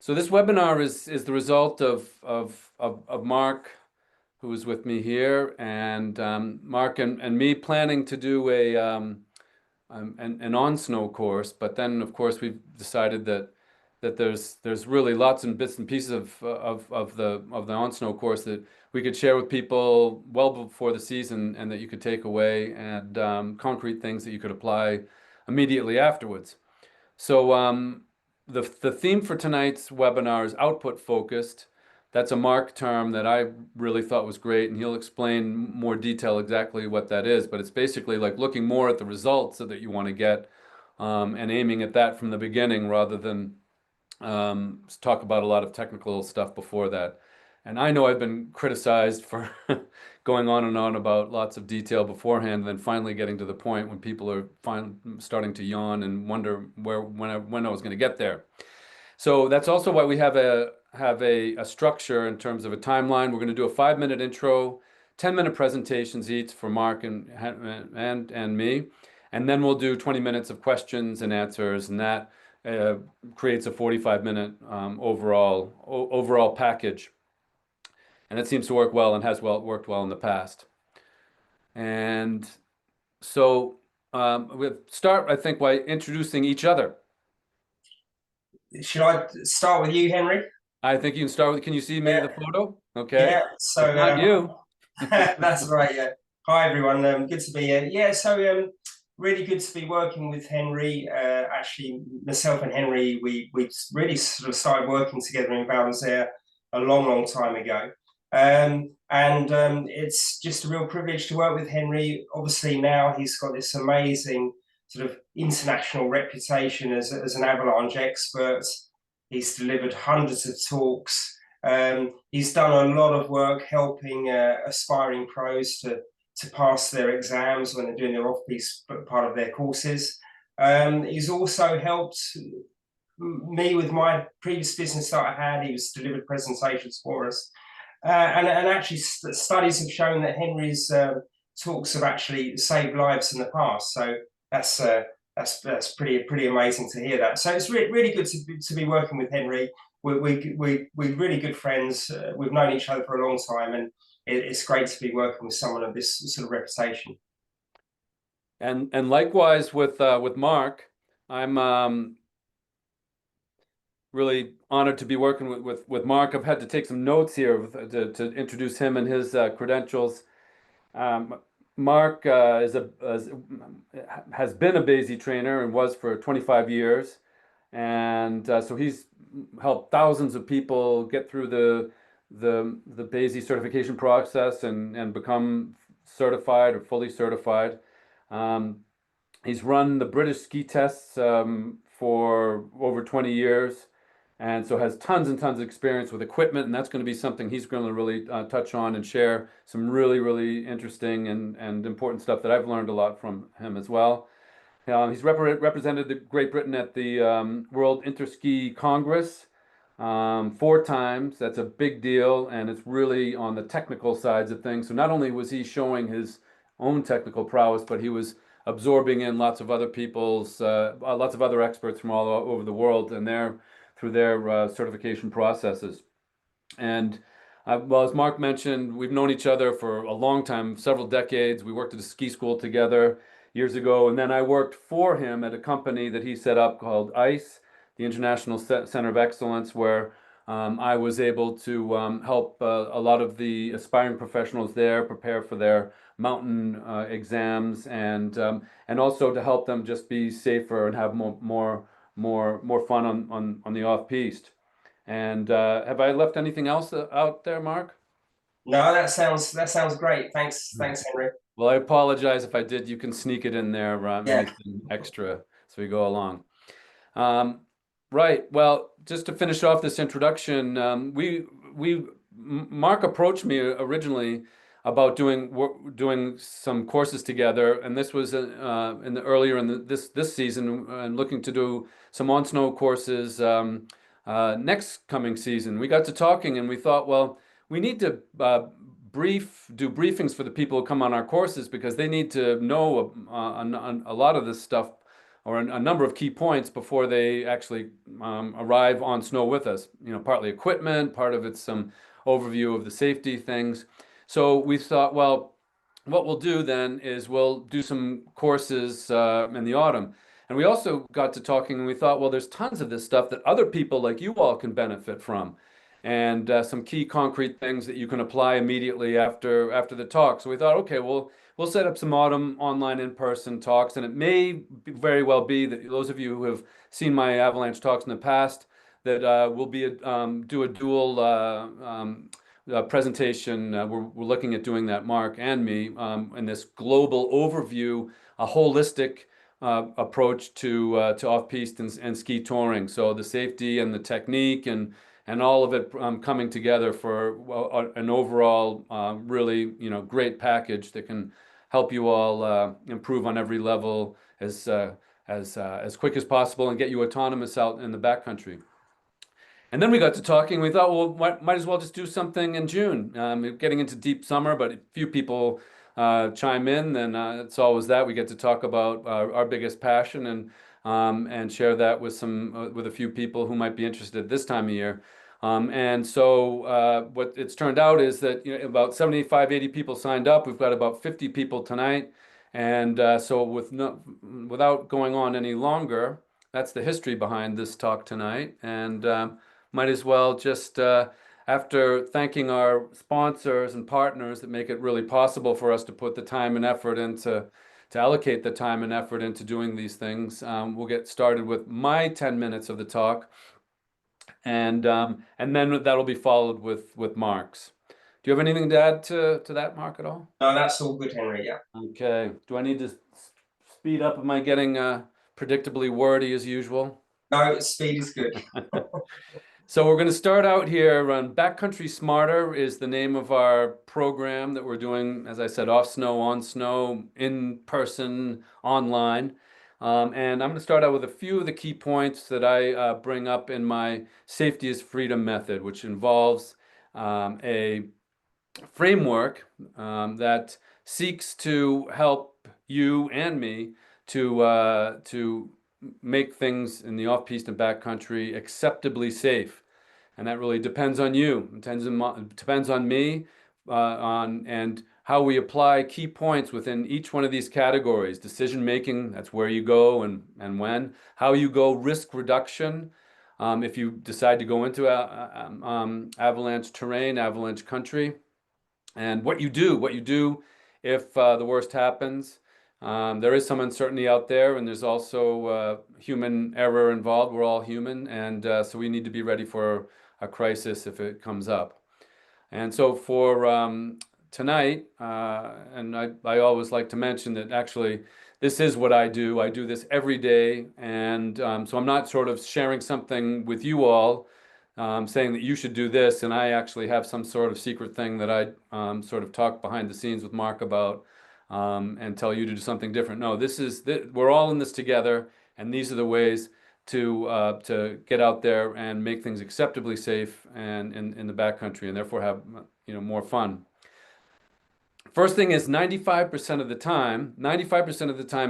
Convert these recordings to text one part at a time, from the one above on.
So this webinar is the result of Mark, who is with me here, and Mark and me planning to do an on-snow course. But then, of course, we've decided that there's really lots and bits and pieces of the on-snow course that we could share with people well before the season, and that you could take away, and concrete things that you could apply immediately afterwards. So the theme for tonight's webinar is output focused. That's a Mark term that I really thought was great, and he'll explain more detail exactly what that is. But it's basically like looking more at the results that you want to get, and aiming at that from the beginning rather than talk about a lot of technical stuff before that. And I know I've been criticized for going on and on about lots of detail beforehand, and then finally getting to the point when people are starting to yawn and wonder when I was going to get there. So that's also why we have a structure in terms of a timeline. We're going to do a 5-minute intro, 10-minute presentations each for Mark and me, and then we'll do 20 minutes of questions and answers, and that creates a 45-minute overall package. And it seems to work well and has worked well in the past. And so we'll start, I think, by introducing each other. Should I start with you, Henry? I think you can start with, can you see me in the photo? Okay. Yeah, so if not you. That's right, yeah. Hi, everyone. Good to be here. Yeah, so really good to be working with Henry. Actually, myself and Henry, we really sort of started working together in Valence a long time ago. It's just a real privilege to work with Henry. Obviously, now he's got this amazing sort of international reputation as an Avalanche expert. He's delivered hundreds of talks. He's done a lot of work helping aspiring pros to pass their exams when they're doing their off-piste part of their courses. He's also helped me with my previous business that I had. He's delivered presentations for us. And actually, studies have shown that Henry's talks have actually saved lives in the past. So that's pretty amazing to hear that. So it's really good to be working with Henry. We're really good friends. We've known each other for a long time, and it's great to be working with someone of this sort of reputation. And likewise with Mark, I'm really honored to be working with Mark. I've had to take some notes here to introduce him and his credentials. Mark has been a BASI trainer and was for 25 years. And so he's helped thousands of people get through the BASI certification process and become certified or fully certified. He's run the British ski tests for over 20 years. And so has tons and tons of experience with equipment, and that's going to be something he's going to really touch on and share some really interesting and important stuff that I've learned a lot from him as well. He's represented Great Britain at the World Interski Congress 4 times. That's a big deal, and it's really on the technical sides of things. So not only was he showing his own technical prowess, but he was absorbing in lots of other experts from all over the world and through their certification processes. And well, as Mark mentioned, we've known each other for a long time, several decades. We worked at a ski school together years ago, and then I worked for him at a company that he set up called ICE, the International Center of Excellence, where I was able to help a lot of the aspiring professionals there prepare for their mountain exams, and also to help them just be safer and have more fun on the off-piste. And have I left anything else out there, Mark? No, that sounds great. Thanks, Henry. Well, I apologize if I did. You can sneak it in there, Yeah. anything extra as we go along. Right. Well, just to finish off this introduction, Mark approached me originally about doing some courses together, and this was earlier in this season, and looking to do some on-snow courses next coming season. We got to talking, and we thought, well, we need to do briefings for the people who come on our courses, because they need to know a lot of this stuff, or a number of key points, before they actually arrive on snow with us. You know, partly equipment, part of it's some overview of the safety things. So we thought, well, what we'll do then is we'll do some courses in the autumn. And we also got to talking and we thought, well, there's tons of this stuff that other people like you all can benefit from. And some key concrete things that you can apply immediately after the talk. So we thought, okay, we'll set up some autumn online in-person talks, and it may very well be that those of you who have seen my Avalanche talks in the past, that we'll do a dual presentation. We're looking at doing that, Mark and me, in this global overview, a holistic approach to off-piste and ski touring. So the safety and the technique and all of it coming together for an overall really great package that can help you all improve on every level as quick as possible and get you autonomous out in the backcountry. And then we got to talking. We thought, well, might as well just do something in June. Getting into deep summer, but a few people chime in, then it's always that we get to talk about our biggest passion and share that with with a few people who might be interested this time of year. And so what it's turned out is that about 75, 80 people signed up. We've got about 50 people tonight. And so without going on any longer, that's the history behind this talk tonight. And might as well just, after thanking our sponsors and partners that make it really possible for us to put the time and effort into, to allocate the time and effort into doing these things, we'll get started with my 10 minutes of the talk. And then that'll be followed with Mark's. Do you have anything to add to that, Mark, at all? No, that's all good, Henry. Yeah. Okay. Do I need to speed up? Am I getting predictably wordy as usual? No, speed is good. So we're going to start out here on Backcountry Smarter is the name of our program that we're doing, as I said, off snow, on snow, in person, online. And I'm going to start out with a few of the key points that I bring up in my Safety is Freedom method, which involves a framework that seeks to help you and me to make things in the off-piste and backcountry acceptably safe. And that really depends on you. It depends on me, and how we apply key points within each one of these categories. Decision making, that's where you go and when. How you go, risk reduction. If you decide to go into avalanche terrain, avalanche country. And what you do if the worst happens. There is some uncertainty out there, and there's also human error involved. We're all human, and so we need to be ready for a crisis if it comes up. And so for tonight, and I always like to mention that actually this is what I do. I do this every day, and so I'm not sort of sharing something with you all, saying that you should do this, and I actually have some sort of secret thing that I sort of talk behind the scenes with Mark about and tell you to do something different. No, we're all in this together, and these are the ways to get out there and make things acceptably safe and in the backcountry, and therefore have more fun. First thing is 95% of the time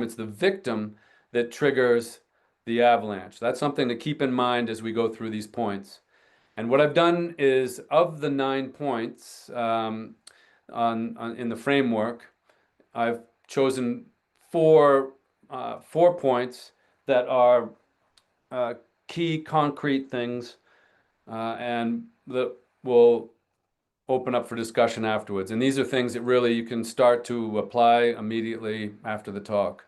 it's the victim that triggers the avalanche. That's something to keep in mind as we go through these points. And what I've done is, of the 9 points in the framework, I've chosen four points that are key concrete things, and that will open up for discussion afterwards. And these are things that really you can start to apply immediately after the talk.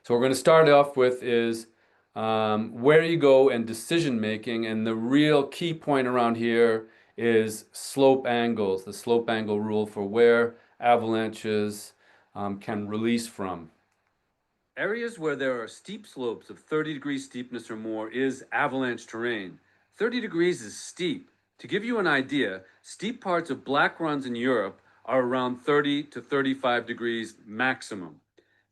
So we're going to start off with is where you go and decision making, and the real key point around here is slope angles, the slope angle rule for where avalanches can release from. Areas where there are steep slopes of 30 degrees steepness or more is avalanche terrain. 30 degrees is steep. To give you an idea, steep parts of black runs in Europe are around 30 to 35 degrees maximum.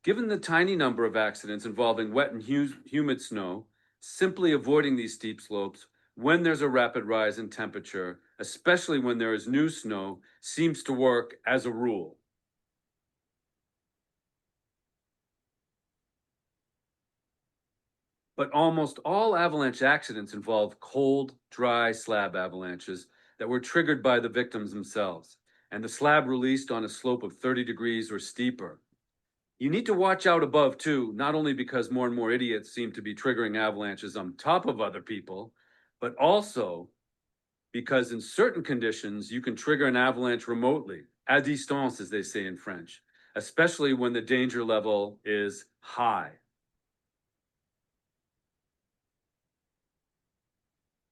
Given the tiny number of accidents involving wet and humid snow, simply avoiding these steep slopes when there's a rapid rise in temperature, especially when there is new snow, seems to work as a rule. But almost all avalanche accidents involve cold, dry slab avalanches that were triggered by the victims themselves, and the slab released on a slope of 30 degrees or steeper. You need to watch out above too, not only because more and more idiots seem to be triggering avalanches on top of other people, but also because in certain conditions, you can trigger an avalanche remotely, à distance, as they say in French, especially when the danger level is high.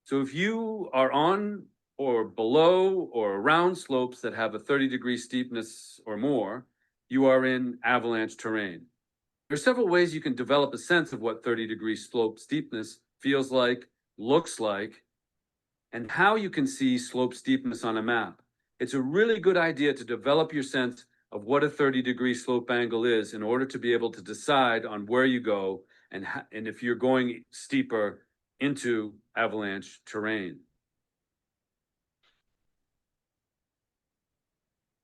So if you are on or below or around slopes that have a 30-degree steepness or more, you are in avalanche terrain. There are several ways you can develop a sense of what 30-degree slope steepness feels like, looks like, and how you can see slope steepness on a map. It's a really good idea to develop your sense of what a 30-degree slope angle is in order to be able to decide on where you go and if you're going steeper into avalanche terrain.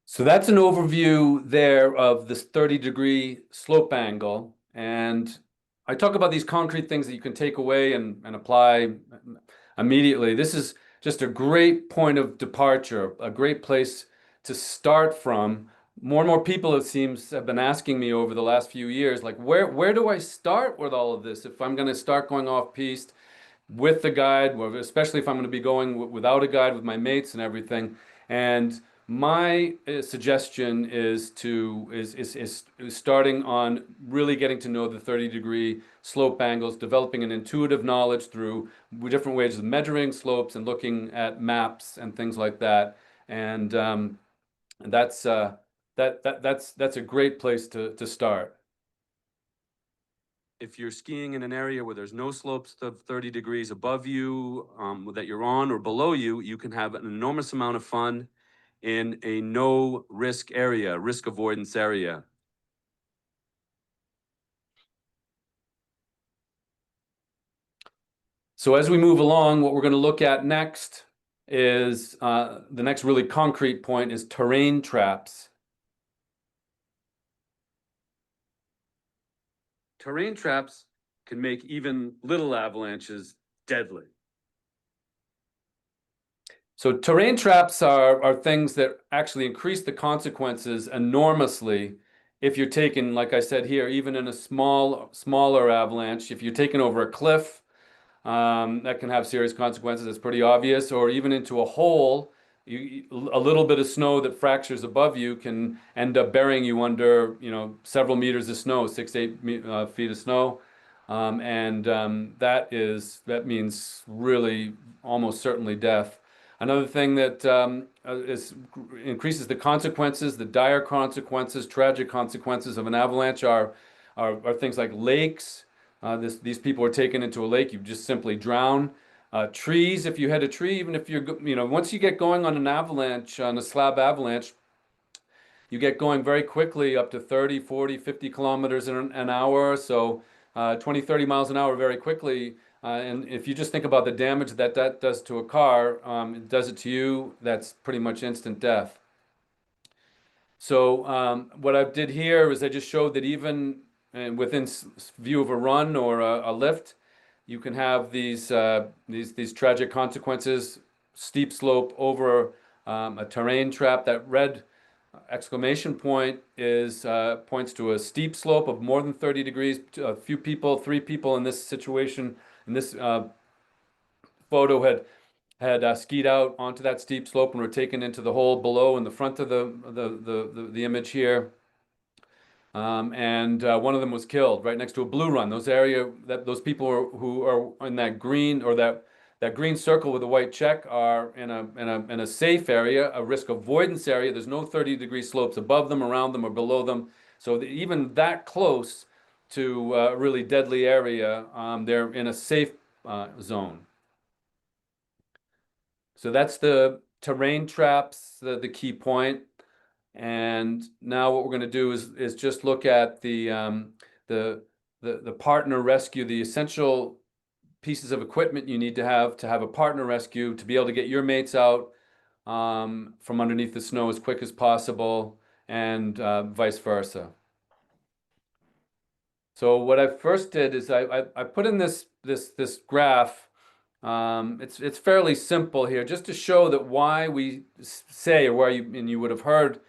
So that's an overview there of this 30-degree slope angle. And I talk about these concrete things that you can take away and apply immediately. This is just a great point of departure, a great place to start from. More and more people, it seems, have been asking me over the last few years, like, where do I start with all of this if I'm going to start going off-piste with the guide, especially if I'm going to be going without a guide with my mates and everything. And my suggestion is starting on really getting to know the 30-degree slope angles, developing an intuitive knowledge through different ways of measuring slopes and looking at maps and things like that. And that's a great place to start. If you're skiing in an area where there's no slopes of 30 degrees above you that you're on or below you, you can have an enormous amount of fun in a no risk area, risk avoidance area. So as we move along, what we're going to look at next is the next really concrete point is terrain traps. Terrain traps can make even little avalanches deadly. So terrain traps are things that actually increase the consequences enormously if you're taken, like I said here, even in a smaller avalanche, if you're taken over a cliff, that can have serious consequences. It's pretty obvious. Or even into a hole, a little bit of snow that fractures above you can end up burying you under, several meters of snow, 6-8 feet of snow. That means really almost certainly death. Another thing that increases the consequences, the dire consequences, tragic consequences of an avalanche are things like lakes. These people are taken into a lake, you just simply drown. Trees, if you hit a tree, even if once you get going on an avalanche, on a slab avalanche, you get going very quickly up to 30, 40, 50 kilometers an hour. So 20, 30 miles an hour very quickly. And if you just think about the damage that does to a car, it does it to you, that's pretty much instant death. So what I did here is I just showed that even within view of a run or a lift, you can have these tragic consequences, steep slope over a terrain trap. That red exclamation point is points to a steep slope of more than 30 degrees. A few people, 3 people in this situation, in this photo had skied out onto that steep slope and were taken into the hole below in the front of the image here. And one of them was killed right next to a blue run. Those people who are in that green or that green circle with a white check are in a safe area, a risk avoidance area. There's no 30-degree slopes above them, around them, or below them. So even that close to a really deadly area, they're in a safe zone. So that's the terrain traps, the key point. And now what we're going to do is just look at the partner rescue, the essential pieces of equipment you need to have a partner rescue to be able to get your mates out from underneath the snow as quick as possible, and vice versa. So what I first did is I put in this graph. It's fairly simple here, just to show that why we say, or why you would have heard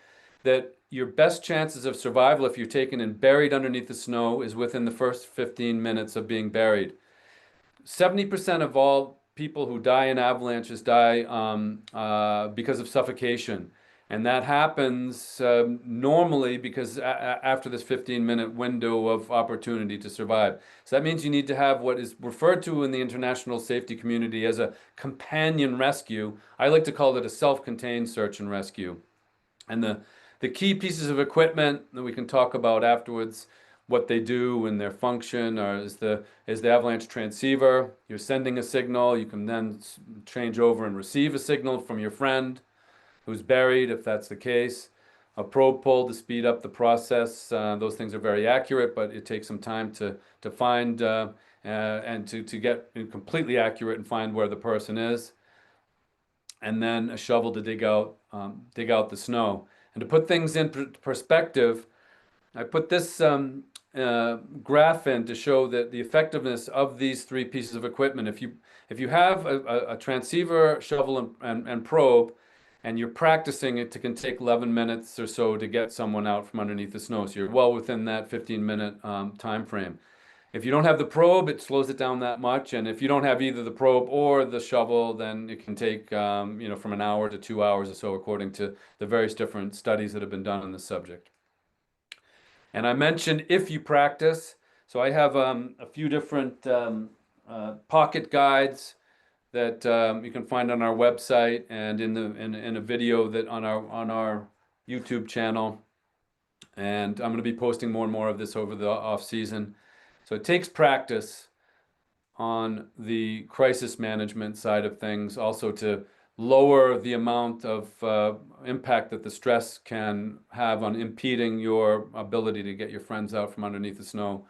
that your best chances of survival if you're taken and buried underneath the snow is within the first 15 minutes of being buried. 70% of all people who die in avalanches die because of suffocation. And that happens normally because after this 15-minute window of opportunity to survive. So that means you need to have what is referred to in the international safety community as a companion rescue. I like to call it a self-contained search and rescue. And the key pieces of equipment that we can talk about afterwards, what they do and their function, is the Avalanche transceiver. You're sending a signal. You can then change over and receive a signal from your friend who's buried, if that's the case. A probe pull to speed up the process. Those things are very accurate, but it takes some time to find and to get completely accurate and find where the person is. And then a shovel to dig out the snow. And to put things in perspective, I put this graph in to show that the effectiveness of these three pieces of equipment. If you have a transceiver, shovel, and probe, and you're practicing it, it can take 11 minutes or so to get someone out from underneath the snow. So you're well within that 15-minute time frame. If you don't have the probe, it slows it down that much. And if you don't have either the probe or the shovel, then it can take from an hour to 2 hours or so, according to the various different studies that have been done on this subject. And I mentioned if you practice, so I have a few different pocket guides that you can find on our website and in a video that on our YouTube channel. And I'm going to be posting more and more of this over the off season. So it takes practice on the crisis management side of things, also to lower the amount of impact that the stress can have on impeding your ability to get your friends out from underneath the snow,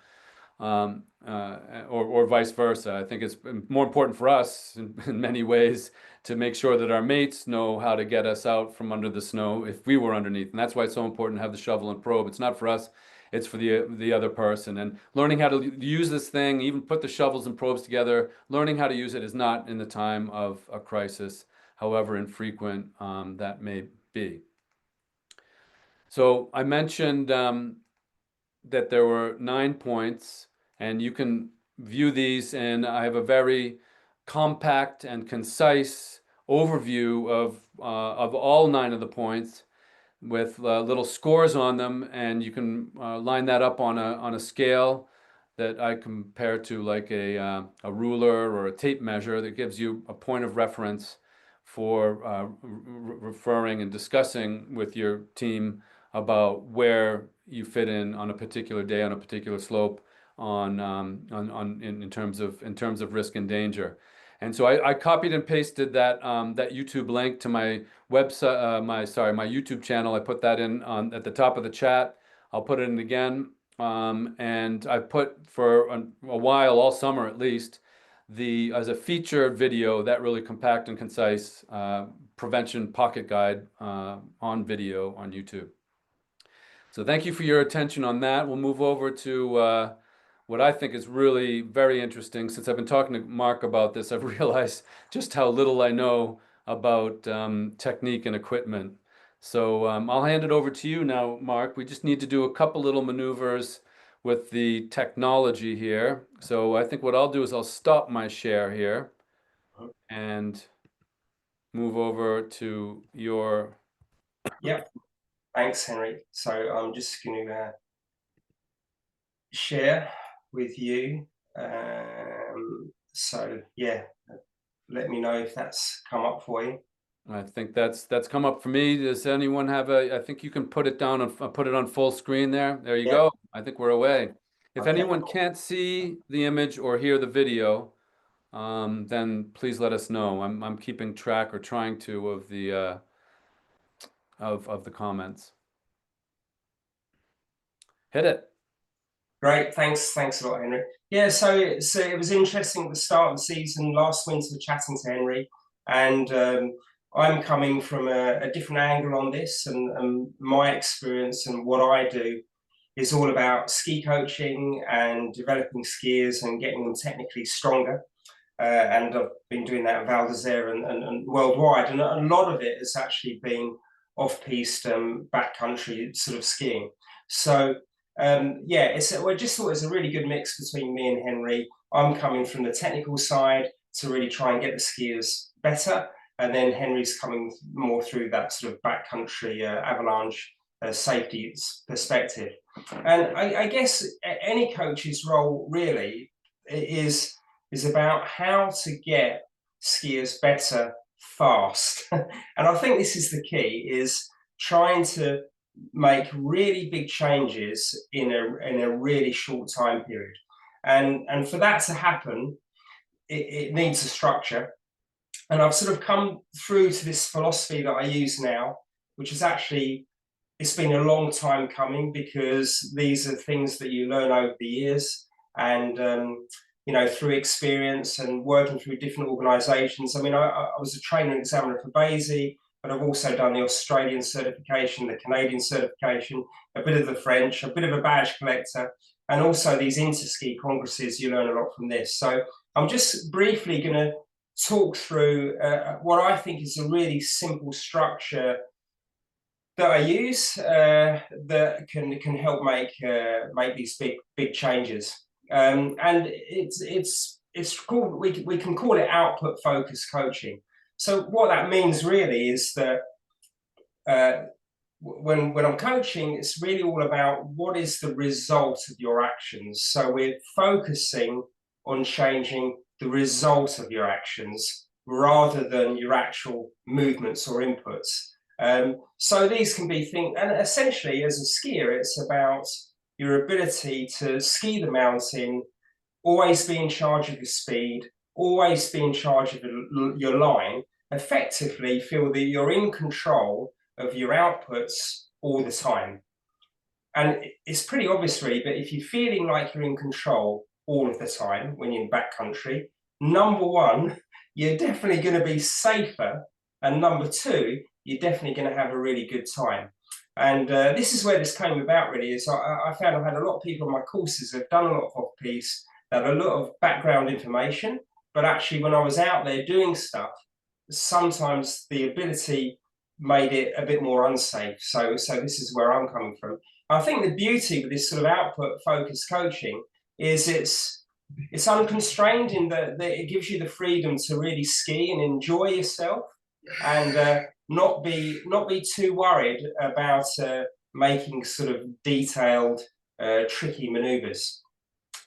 or vice versa. I think it's more important for us in many ways to make sure that our mates know how to get us out from under the snow if we were underneath. And that's why it's so important to have the shovel and probe. It's not for us, it's for the other person. And learning how to use this thing, even put the shovels and probes together, learning how to use it is not in the time of a crisis, however infrequent that may be. So I mentioned that there were 9 points, and you can view these, and I have a very compact and concise overview of all 9 of the points with little scores on them, and you can line that up on a scale that I compare to like a ruler or a tape measure that gives you a point of reference for referring and discussing with your team about where you fit in on a particular day on a particular slope in terms of risk and danger. And so I copied and pasted that YouTube link to my website, my YouTube channel. I put that in at the top of the chat. I'll put it in again. And I put for a while, all summer at least, as a featured video, that really compact and concise prevention pocket guide on video on YouTube. So thank you for your attention on that. We'll move over to what I think is really very interesting. Since I've been talking to Mark about this, I've realized just how little I know about technique and equipment. So I'll hand it over to you now, Mark. We just need to do a couple little maneuvers with the technology here. So I think what I'll do is I'll stop my share here and move over to your... Yep. Thanks, Henry. So I'm just going to share with you. So yeah, let me know if that's come up for you. I think that's come up for me. Does anyone have I think you can put it down and put it on full screen there. There you go. I think we're away. If Okay. anyone can't see the image or hear the video, then please let us know. I'm keeping track, or trying to, of the comments. Hit it. Great, thanks a lot, Henry. Yeah, so it was interesting at the start of the season last winter chatting to Henry, and I'm coming from a different angle on this, and my experience and what I do is all about ski coaching and developing skiers and getting them technically stronger. And I've been doing that in Val d'Isere and worldwide. And a lot of it has actually been off-piste backcountry sort of skiing. So yeah, we just thought it was a really good mix between me and Henry. I'm coming from the technical side to really try and get the skiers better. And then Henry's coming more through that sort of backcountry avalanche safety perspective. And I guess any coach's role really is about how to get skiers better fast. And I think this is the key, is trying to make really big changes in a really short time period. And for that to happen, it needs a structure. And I've sort of come through to this philosophy that I use now, which is actually, it's been a long time coming, because these are things that you learn over the years and you know, through experience and working through different organizations. I mean, I was a trainer and examiner for BASI, but I've also done the Australian certification, the Canadian certification, a bit of the French, a bit of a badge collector, and also these Interski congresses. You learn a lot from this. So I'm just briefly going to talk through what I think is a really simple structure that I use that can help make these big changes. And it's called, we can call it output focused coaching. So what that means really is that when I'm coaching, it's really all about what is the result of your actions. So we're focusing on changing the result of your actions rather than your actual movements or inputs. So these can be things, and essentially as a skier, it's about your ability to ski the mountain, always be in charge of your speed, always be in charge of your line, effectively feel that you're in control of your outputs all the time. And it's pretty obvious really, but if you're feeling like you're in control all of the time when you're in backcountry, number one, you're definitely going to be safer, and number two, you're definitely going to have a really good time. And this is where this came about really, is I found I've had a lot of people on my courses who have done a lot of off-piste, that have a lot of background information, but actually when I was out there doing stuff, sometimes the ability made it a bit more unsafe. So this is where I'm coming from. I think the beauty with this sort of output focused coaching is it's unconstrained in that it gives you the freedom to really ski and enjoy yourself, and not be too worried about making sort of detailed, tricky maneuvers.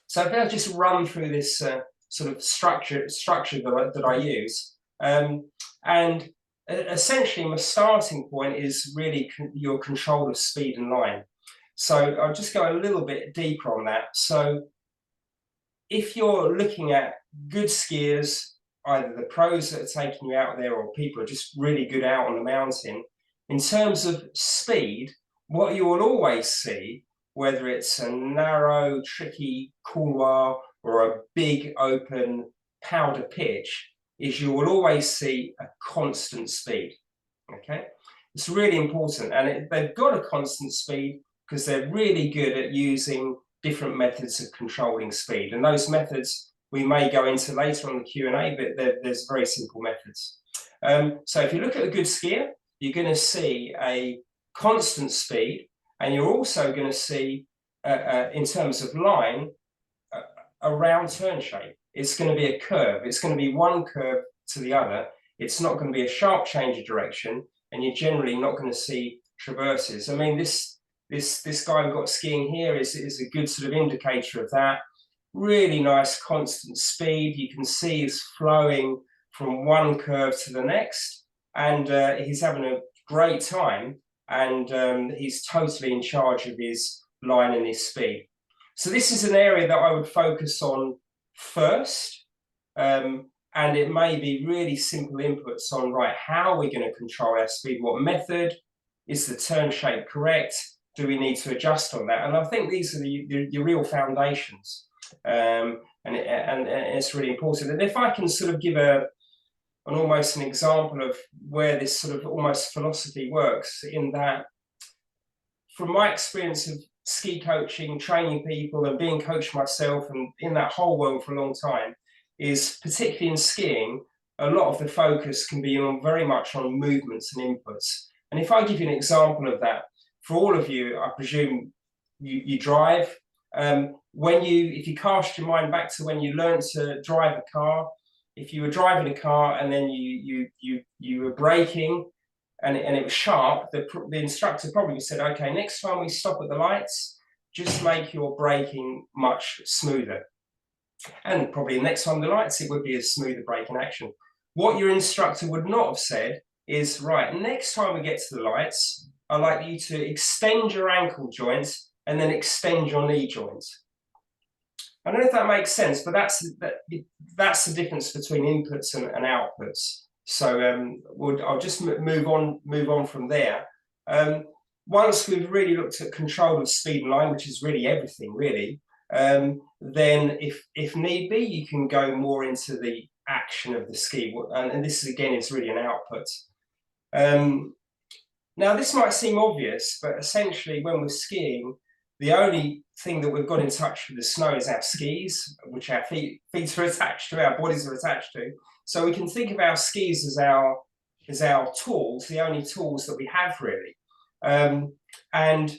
So if I just run through this sort of structure that I use, and essentially my starting point is really your control of speed and line. So I'll just go a little bit deeper on that. So if you're looking at good skiers, either the pros that are taking you out there or people are just really good out on the mountain, in terms of speed, what you will always see, whether it's a narrow, tricky couloir or a big open powder pitch, is you will always see a constant speed. Okay, it's really important, and they've got a constant speed because they're really good at using different methods of controlling speed, and those methods we may go into later on the Q&A, but there's very simple methods. So if you look at a good skier, you're going to see a constant speed, and you're also going to see, in terms of line, a round turn shape. It's going to be a curve. It's going to be one curve to the other. It's not going to be a sharp change of direction, and you're generally not going to see traverses. I mean, this guy we've got skiing here is a good sort of indicator of that. Really nice constant speed. You can see he's flowing from one curve to the next, and he's having a great time, and he's totally in charge of his line and his speed. So this is an area that I would focus on first, and it may be really simple inputs on, right, how are we going to control our speed? What method? Is the turn shape correct? Do we need to adjust on that? And I think these are the real foundations, and it's really important. And if I can sort of give almost an example of where this sort of almost philosophy works, in that, from my experience of ski coaching, training people, and being coached myself, and in that whole world for a long time, is particularly in skiing, a lot of the focus can be on very much on movements and inputs. And if I give you an example of that, for all of you, I presume you drive. If you cast your mind back to when you learned to drive a car, if you were driving a car and then you were braking and it was sharp, the instructor probably said, okay, next time we stop at the lights, just make your braking much smoother. And probably the next time the lights, it would be a smoother braking action. What your instructor would not have said is, right, next time we get to the lights, I'd like you to extend your ankle joint and then extend your knee joint. I don't know if that makes sense, but that's the difference between inputs and outputs. So I'll just move on from there. Once we've really looked at control of speed and line, which is really everything, really, then if need be, you can go more into the action of the ski, and this again is really an output. Now this might seem obvious, but essentially when we're skiing, the only thing that we've got in touch with the snow is our skis, which our feet are attached to, our bodies are attached to. So we can think of our skis as our tools, the only tools that we have really. And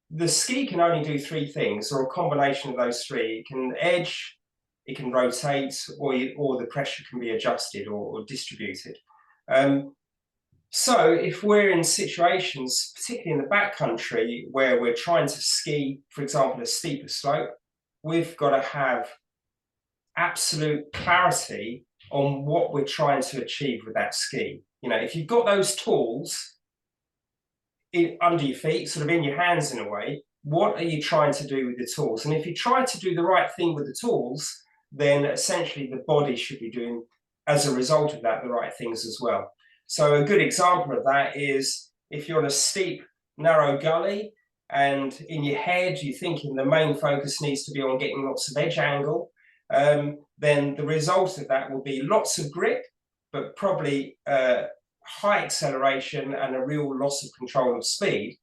the ski can only do three things, or a combination of those three. It can edge, it can rotate, or the pressure can be adjusted or distributed. So if we're in situations, particularly in the backcountry, where we're trying to ski, for example, a steeper slope, we've got to have absolute clarity on what we're trying to achieve with that ski. You know, if you've got those tools under your feet, sort of in your hands in a way, what are you trying to do with the tools? And if you try to do the right thing with the tools, then essentially the body should be doing, as a result of that, the right things as well. So a good example of that is if you're on a steep, narrow gully and in your head you're thinking the main focus needs to be on getting lots of edge angle, then the result of that will be lots of grip, but probably high acceleration and a real loss of control of speed.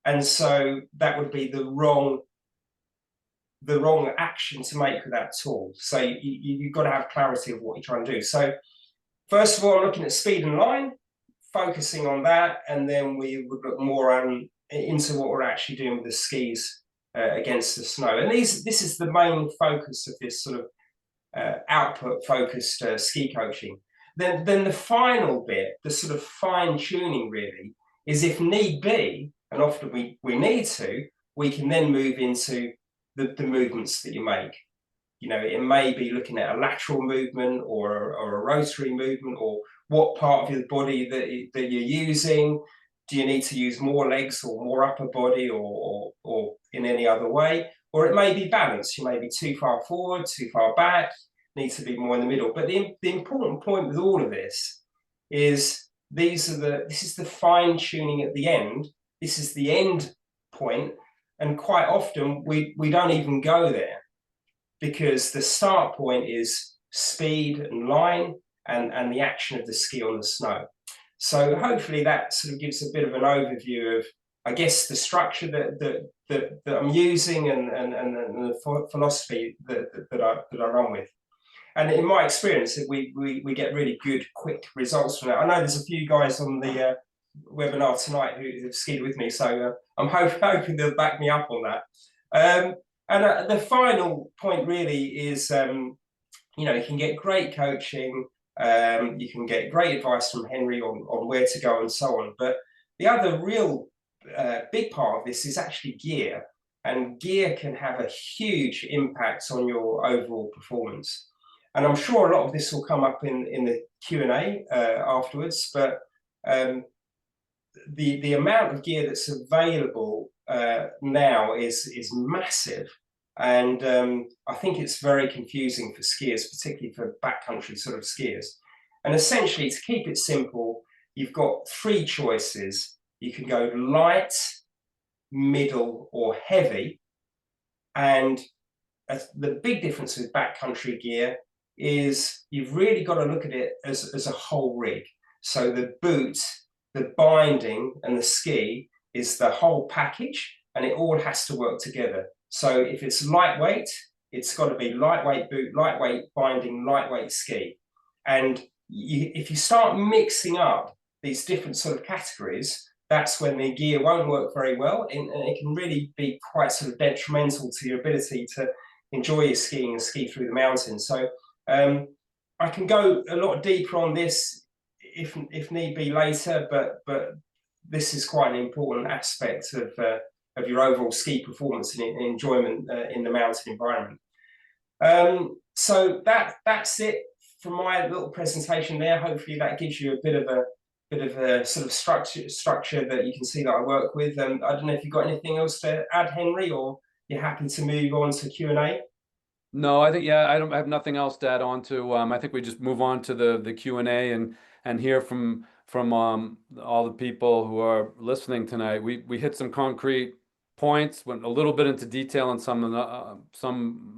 And so that would be the wrong action to make with that tool. So you've got to have clarity of what you're trying to do. So first of all, looking at speed and line, focusing on that, and then we would look more into what we're actually doing with the skis against the snow. And this is the main focus of this sort of output-focused ski coaching. Then the final bit, the sort of fine-tuning really, is if need be, and often we need to, we can then move into the movements that you make. You know, it may be looking at a lateral movement or a rotary movement, or what part of your body that you're using. Do you need to use more legs or more upper body or in any other way? Or it may be balanced. You may be too far forward, too far back, need to be more in the middle. But the important point with all of this is this is the fine tuning at the end. This is the end point. And quite often we don't even go there, because the start point is speed and line and the action of the ski on the snow. So hopefully that sort of gives a bit of an overview of, I guess, the structure that I'm using and the philosophy that I run with. And in my experience, we get really good, quick results from that. I know there's a few guys on the webinar tonight who've skied with me, so I'm hoping they'll back me up on that. And the final point really is, you know, you can get great coaching, you can get great advice from Henry on where to go and so on. But the other real big part of this is actually gear. And gear can have a huge impact on your overall performance. And I'm sure a lot of this will come up in the Q&A afterwards, but the amount of gear that's available now is massive. And I think it's very confusing for skiers, particularly for backcountry sort of skiers. And essentially, to keep it simple, you've got three choices. You can go light, middle, or heavy. And the big difference with backcountry gear is you've really got to look at it as a whole rig. So the boot, the binding, and the ski is the whole package. and it all has to work together. So if it's lightweight, it's got to be lightweight boot, lightweight binding, lightweight ski. And if you start mixing up these different sort of categories, that's when the gear won't work very well, and it can really be quite sort of detrimental to your ability to enjoy your skiing and ski through the mountains. So I can go a lot deeper on this if need be later, but this is quite an important aspect of your overall ski performance and enjoyment in the mountain environment. So that's it for my little presentation there. Hopefully that gives you a bit of a sort of structure that you can see that I work with. I don't know if you've got anything else to add, Henry, or you're happy to move on to Q&A. No, I think, yeah, I have nothing else to add on to. I think we just move on to the Q&A and hear from all the people who are listening tonight. We hit some concrete points, went a little bit into detail on some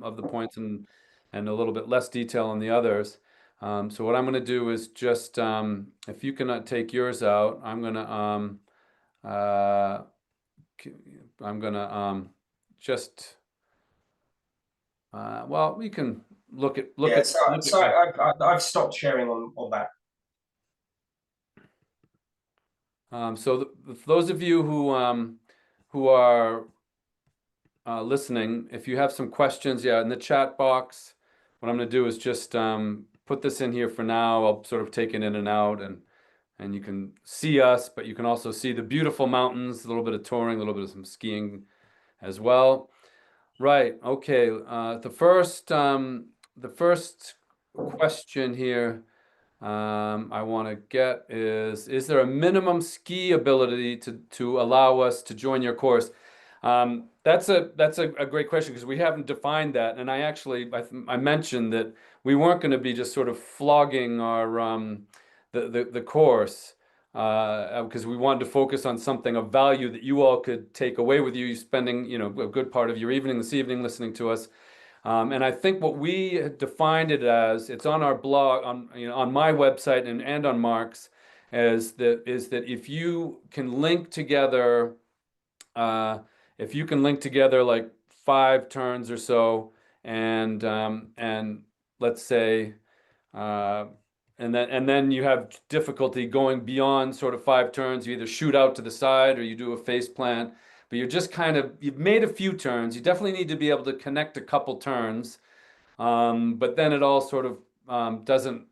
of the points, and a little bit less detail on the others. So what I'm going to do is just, if you cannot take yours out, I'm going to just. Well, we can look at. So I've stopped sharing on that. So for those of you who are listening, if you have some questions, yeah, in the chat box, what I'm going to do is just put this in here for now. I'll sort of take it in and out, and you can see us, but you can also see the beautiful mountains, a little bit of touring, a little bit of some skiing as well. Right. Okay. The first question here I want to get is there a minimum ski ability to allow us to join your course? That's a great question, because we haven't defined that, and I mentioned that we weren't going to be just sort of flogging our the course, because we wanted to focus on something of value that you all could take away with you, spending a good part of your evening this evening listening to us. And I think what we defined it as, it's on our blog, on my website and on Mark's, is that if you can link together, like 5 turns or so, and let's say, and then you have difficulty going beyond sort of 5 turns. You either shoot out to the side or you do a face plant. But you're just you've made a few turns. You definitely need to be able to connect a couple turns. But then it all sort of doesn't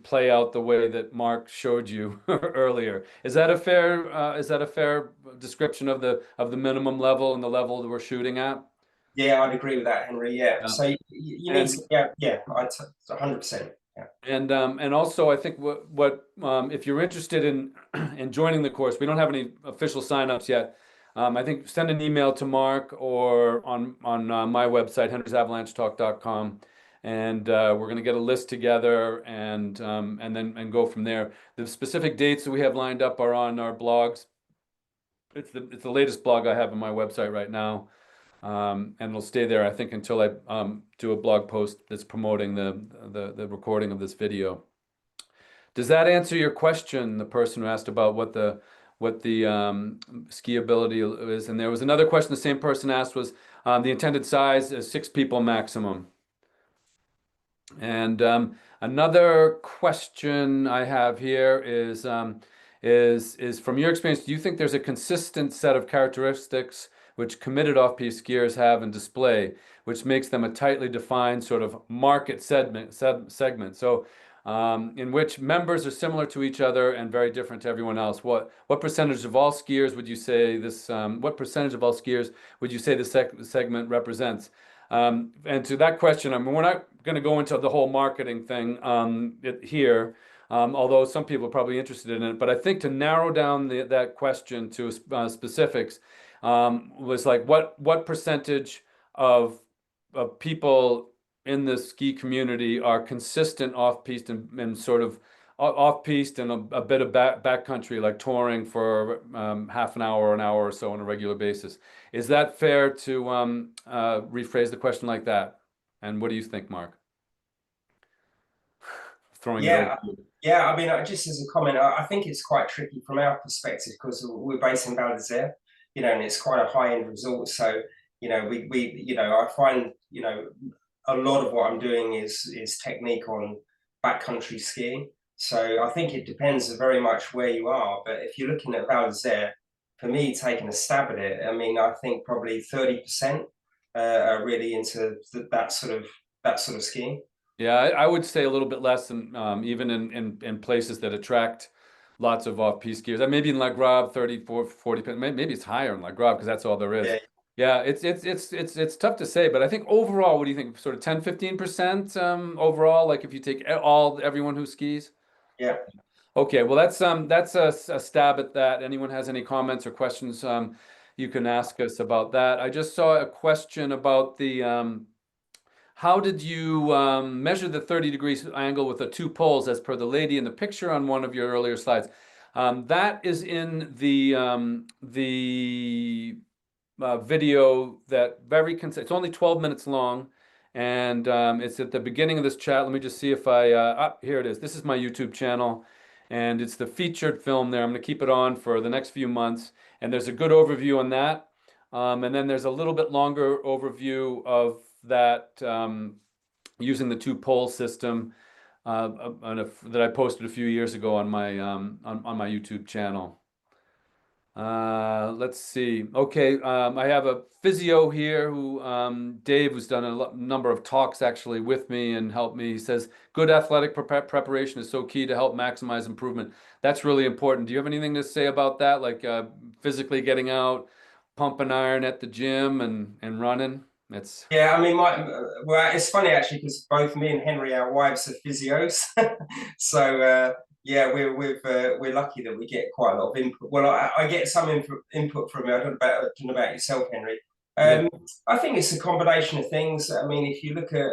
play out the way that Mark showed you earlier. Is that a fair description of the minimum level and the level that we're shooting at? Yeah, I'd agree with that, Henry. Yeah. So you need to, yeah, 100%. Yeah. And also, I think what if you're interested in joining the course, we don't have any official signups yet. I think send an email to Mark or on my website, henrysavalanchetalk.com, and we're going to get a list together and go from there. The specific dates that we have lined up are on our blogs. It's the latest blog I have on my website right now, and it'll stay there, I think, until I do a blog post that's promoting the recording of this video. Does that answer your question, the person who asked about what the ski ability is? And there was another question the same person asked, was the intended size is 6 people maximum. And another question I have here is from your experience, do you think there's a consistent set of characteristics which committed off-piste skiers have and display, which makes them a tightly defined sort of market segment? So in which members are similar to each other and very different to everyone else. What percentage of all skiers would you say this? What percentage of all skiers would you say this segment represents? And to that question, I mean, we're not going to go into the whole marketing thing here, although some people are probably interested in it. But I think to narrow down that question to specifics was like what percentage of people in the ski community are consistent off-piste and sort of off-piste and a bit of backcountry, like touring for half an hour or an hour or so on a regular basis. Is that fair to rephrase the question like that? And what do you think, Mark? Throwing it over to you. Yeah, I mean, just as a comment, I think it's quite tricky from our perspective because we're based in Val d'Isère. and it's quite a high-end resort. So, I find, a lot of what I'm doing is technique on backcountry skiing. So I think it depends very much where you are. But if you're looking at Val d'Isère, for me, taking a stab at it, I mean, I think probably 30% are really into that sort of skiing. Yeah, I would say a little bit less than even in places that attract lots of off-piste skiers. Maybe in La Grave, 34, 40, maybe it's higher in La Grave because that's all there is. Yeah. Yeah, it's tough to say, but I think overall, what do you think? Sort of 10, 15% overall, like if you take everyone who skis? Yeah. Okay, well that's a stab at that. Anyone has any comments or questions, you can ask us about that. I just saw a question about the how did you measure the 30 degrees angle with the two poles as per the lady in the picture on one of your earlier slides? That is in the video that it's only 12 minutes long, and it's at the beginning of this chat. Let me just see if here it is. This is my YouTube channel, and it's the featured film there. I'm going to keep it on for the next few months, and there's a good overview on that. And then there's a little bit longer overview of that using the two pole system that I posted a few years ago on my YouTube channel. Let's see. Okay, I have a physio here who Dave, who's done a number of talks actually with me and helped me. He says good athletic preparation is so key to help maximize improvement. That's really important. Do you have anything to say about that, like physically getting out, pumping iron at the gym and running? Yeah, I mean, well, it's funny actually because both me and Henry, our wives, are physios, so yeah, we're lucky that we get quite a lot of input. Well, I get some input from you. I don't know about yourself, Henry. Yeah. I think it's a combination of things. I mean, if you look at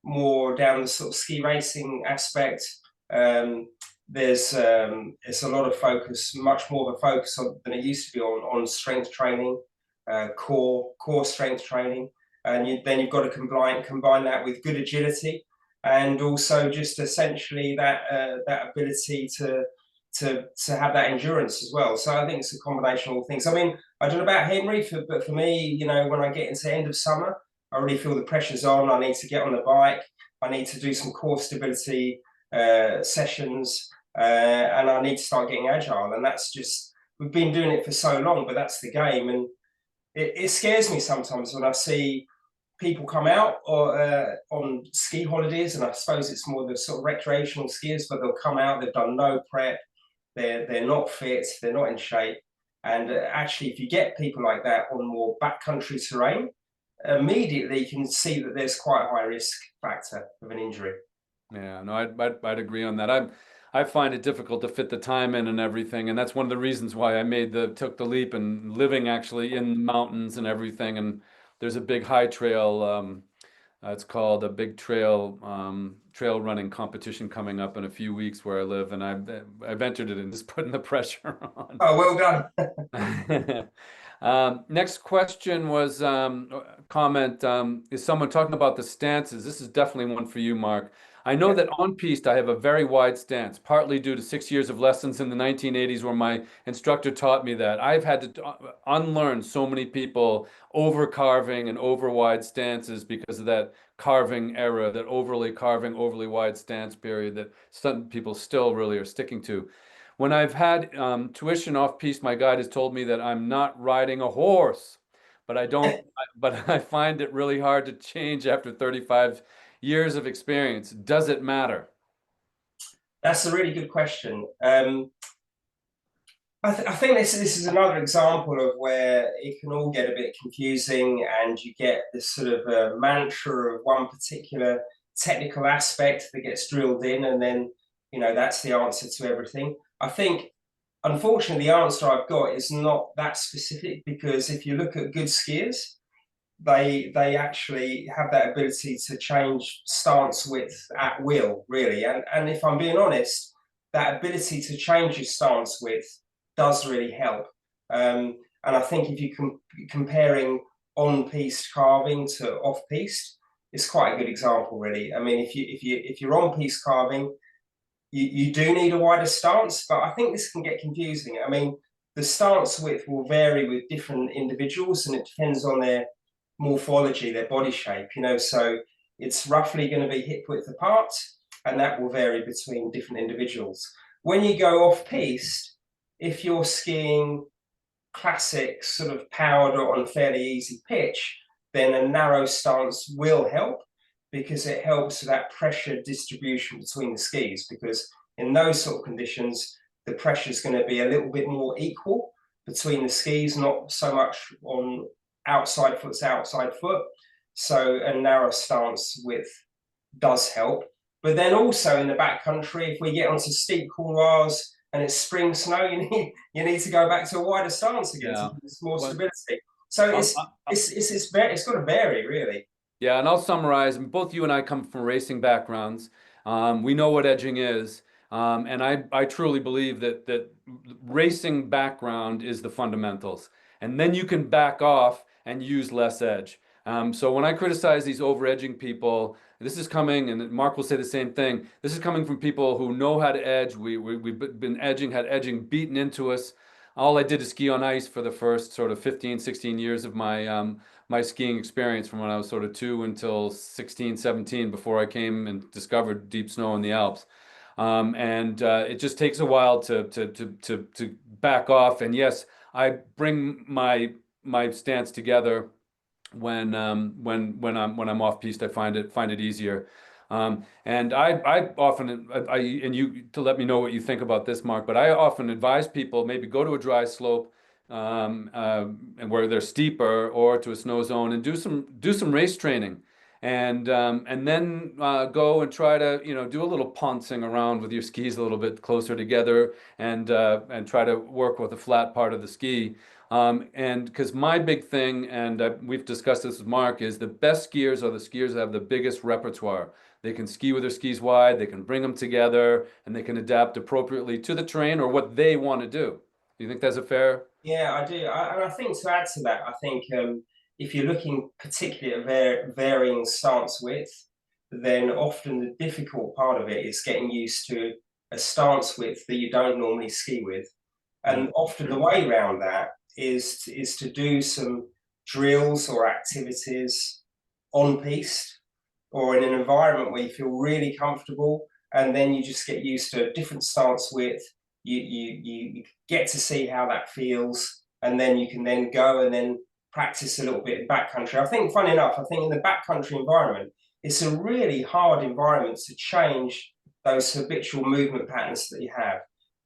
more down the sort of ski racing aspect, there's it's a lot of focus, much more of a focus than it used to be on strength training, core strength training. And then you've got to combine that with good agility, and also just essentially that ability to have that endurance as well. So I think it's a combination of all things. I mean, I don't know about Henry, but for me, when I get into end of summer, I really feel the pressure's on. I need to get on the bike. I need to do some core stability sessions, and I need to start getting agile. And that's just, we've been doing it for so long, but that's the game. And it scares me sometimes when I see people come out on ski holidays, and I suppose it's more the sort of recreational skiers, but they'll come out, they've done no prep, they're not fit, they're not in shape. And actually, if you get people like that on more backcountry terrain, immediately you can see that there's quite a high risk factor of an injury. Yeah, no, I'd agree on that. I find it difficult to fit the time in and everything, and that's one of the reasons why I took the leap and living actually in the mountains and everything. And there's a big high trail. It's called a big trail running competition coming up in a few weeks where I live, and I've entered it and just putting the pressure on. Oh, well done. Next question was comment. Is someone talking about the stances? This is definitely one for you, Mark. I know that on piste I have a very wide stance, partly due to 6 years of lessons in the 1980s where my instructor taught me that. I've had to unlearn so many people over carving and over wide stances because of that carving era, that overly carving, overly wide stance period that some people still really are sticking to. When I've had tuition off piste, my guide has told me that I'm not riding a horse, but but I find it really hard to change after 35 years of experience. Does it matter? That's a really good question. I think this is another example of where it can all get a bit confusing, and you get this sort of mantra of one particular technical aspect that gets drilled in, and then that's the answer to everything. I think, unfortunately, the answer I've got is not that specific, because if you look at good skiers, they actually have that ability to change stance width at will, really. And if I'm being honest, that ability to change your stance width does really help. And I think if you comparing on-piste carving to off-piste, it's quite a good example, really. I mean, if you're on-piste carving, you do need a wider stance, but I think this can get confusing. I mean, the stance width will vary with different individuals, and it depends on their morphology, their body shape, so it's roughly going to be hip width apart, and that will vary between different individuals. When you go off-piste, if you're skiing classic sort of powered or on fairly easy pitch, then a narrow stance will help, because it helps with that pressure distribution between the skis, because in those sort of conditions, the pressure is going to be a little bit more equal between the skis, not so much on outside foot to outside foot. So a narrow stance width does help. But then also in the backcountry, if we get onto steep couloirs and it's spring snow, you need to go back to a wider stance again to give more stability. So it's got to vary, really. Yeah, and I'll summarize. And both you and I come from racing backgrounds. We know what edging is, and I truly believe that racing background is the fundamentals, and then you can back off and use less edge. So when I criticize these over edging people, this is coming, and Mark will say the same thing. This is coming from people who know how to edge. We've been edging, had edging beaten into us. All I did is ski on ice for the first sort of 15, 16 years of my skiing experience, from when I was sort of 2 until 16, 17, before I came and discovered deep snow in the Alps. And it just takes a while to back off. And yes, I bring my stance together when I'm off piste. I find it easier. And I often, and you to let me know what you think about this, Mark, but I often advise people maybe go to a dry slope, and where they're steeper, or to a snow zone, and do some race training, and then go and try to do a little pouncing around with your skis a little bit closer together, and try to work with the flat part of the ski. And because my big thing, and we've discussed this with Mark, is the best skiers are the skiers that have the biggest repertoire. They can ski with their skis wide, they can bring them together, and they can adapt appropriately to the terrain or what they want to do. Do you think that's a fair? Yeah, I do. And I think, to add to that, I think if you're looking particularly at varying stance width, then often the difficult part of it is getting used to a stance width that you don't normally ski with. And often the way around that is to do some drills or activities on piste, or in an environment where you feel really comfortable, and then you just get used to a different stance width. You get to see how that feels, and then you can then go and then practice a little bit in backcountry. I think, funny enough, I think in the backcountry environment, it's a really hard environment to change those habitual movement patterns that you have.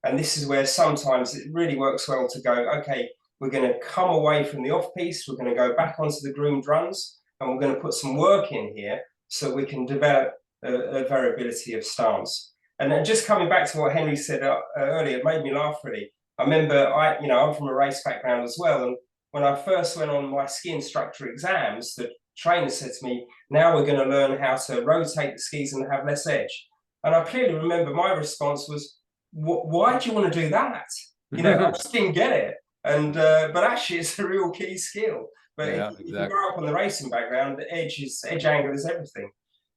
And this is where sometimes it really works well to go, okay, we're going to come away from the off-piste, we're going to go back onto the groomed runs, and we're going to put some work in here so we can develop a variability of stance. And then just coming back to what Henry said earlier, it made me laugh, really. I remember, I'm from a race background as well, and when I first went on my ski instructor exams, the trainer said to me, now we're going to learn how to rotate the skis and have less edge. And I clearly remember my response was, why do you want to do that? I just didn't get it. And but actually, it's a real key skill. But Yeah, if you grow up on the racing background, the edge angle is everything.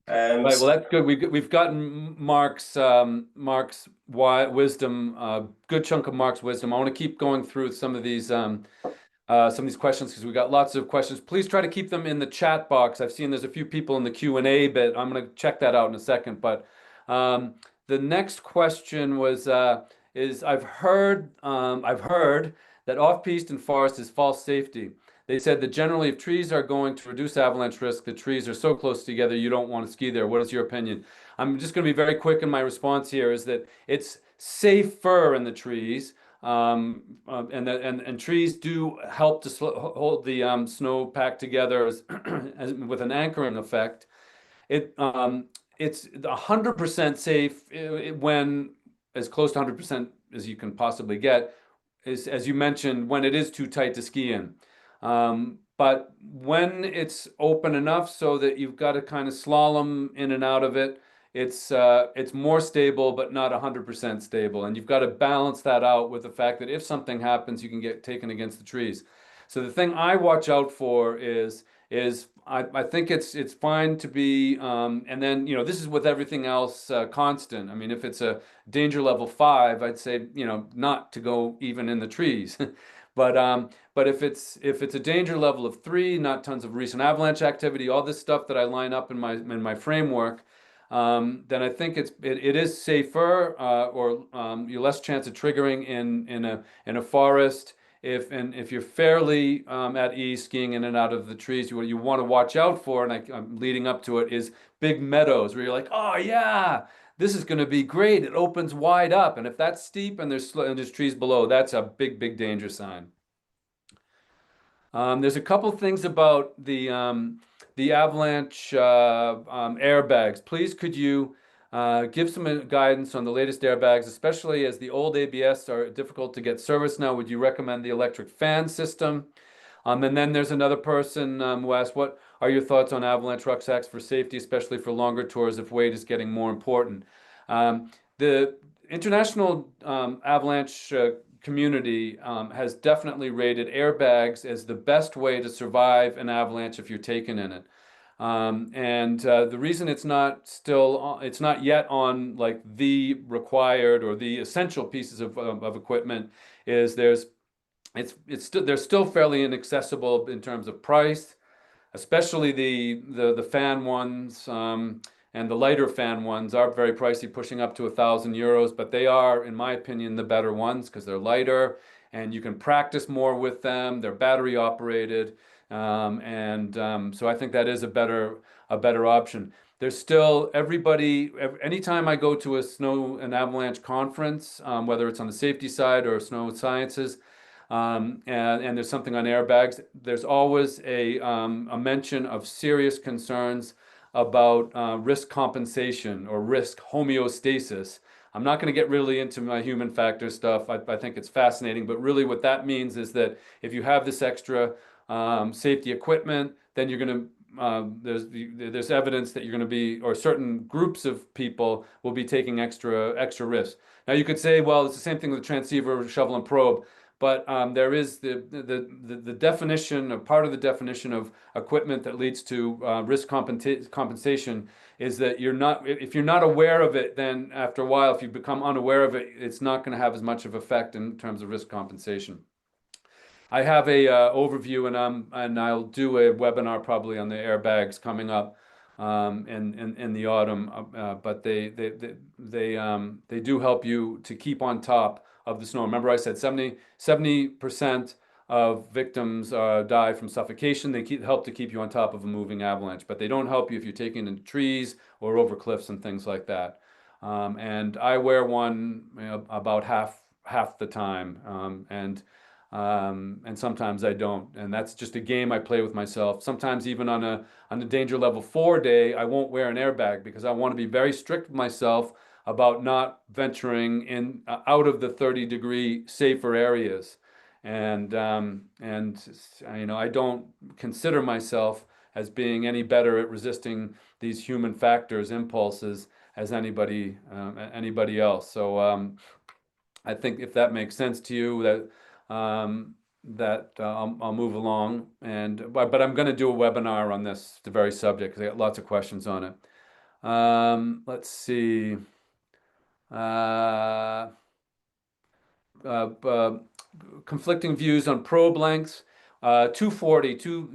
Right, well, that's good. We've gotten Mark's wisdom, good chunk of Mark's wisdom. I want to keep going through some of these questions, because we got lots of questions. Please try to keep them in the chat box. I've seen there's a few people in the Q&A, but I'm going to check that out in a second. But the next question was I've heard that off-piste and forest is false safety. They said that generally, if trees are going to reduce avalanche risk, the trees are so close together you don't want to ski there. What is your opinion? I'm just going to be very quick in my response here, is that it's safer in the trees, and trees do help to hold the snowpack together with an anchoring effect. It's 100% safe when as close to 100% as you can possibly get, is, as you mentioned, when it is too tight to ski in. But when it's open enough so that you've got to kind of slalom in and out of it, it's more stable, but not 100% stable. And you've got to balance that out with the fact that if something happens, you can get taken against the trees. So the thing I watch out for is is I think it's fine to be, and then, this is with everything else constant. I mean, if it's a danger level 5, I'd say, not to go even in the trees. But if it's a danger level of 3, not tons of recent avalanche activity, all this stuff that I line up in my framework, then I think it is safer, or you're less chance of triggering in a forest. If you're fairly at ease skiing in and out of the trees, what you want to watch out for, and I'm leading up to it, is big meadows where you're like, oh yeah, this is going to be great. It opens wide up, and if that's steep and there's trees below, that's a big danger sign. There's a couple things about the Avalanche airbags. Please, could you give some guidance on the latest airbags, especially as the old ABS are difficult to get service now? Would you recommend the electric fan system? And then there's another person who asked, what are your thoughts on Avalanche rucksacks for safety, especially for longer tours if weight is getting more important? The international Avalanche community has definitely rated airbags as the best way to survive an avalanche if you're taken in it. And the reason it's not yet on like the required or the essential pieces of equipment is they're still fairly inaccessible in terms of price, especially the fan ones, and the lighter fan ones are very pricey, pushing up to €1,000. But they are, in my opinion, the better ones because they're lighter and you can practice more with them. They're battery operated, so I think that is a better option. There's still anytime I go to an avalanche conference, whether it's on the safety side or snow sciences, and there's something on airbags, there's always a mention of serious concerns about risk compensation or risk homeostasis. I'm not going to get really into my human factor stuff. I think it's fascinating, but really what that means is that if you have this extra safety equipment, then you're going to there's evidence that you're going to be, or certain groups of people will be taking extra risks. Now you could say, well, it's the same thing with the transceiver, shovel, and probe. But there is the definition, or part of the definition of equipment that leads to risk compensation is that if you're not aware of it, then after a while, if you become unaware of it, it's not going to have as much of effect in terms of risk compensation. I have a overview, and I'll do a webinar probably on the airbags coming up in the autumn. But they do help you to keep on top of the snow. Remember, I said 70% of victims die from suffocation. They help to keep you on top of a moving avalanche, but they don't help you if you're taken into trees or over cliffs and things like that. And I wear one about half the time, and sometimes I don't. And that's just a game I play with myself. Sometimes even on a danger level 4 day, I won't wear an airbag because I want to be very strict with myself about not venturing out of the 30-degree safer areas. And I don't consider myself as being any better at resisting these human factors, impulses, as anybody else. So I think if that makes sense to you, that I'll move along. But I'm going to do a webinar on this, the very subject, because I got lots of questions on it. Let's see. Conflicting views on probe lengths. 240, 2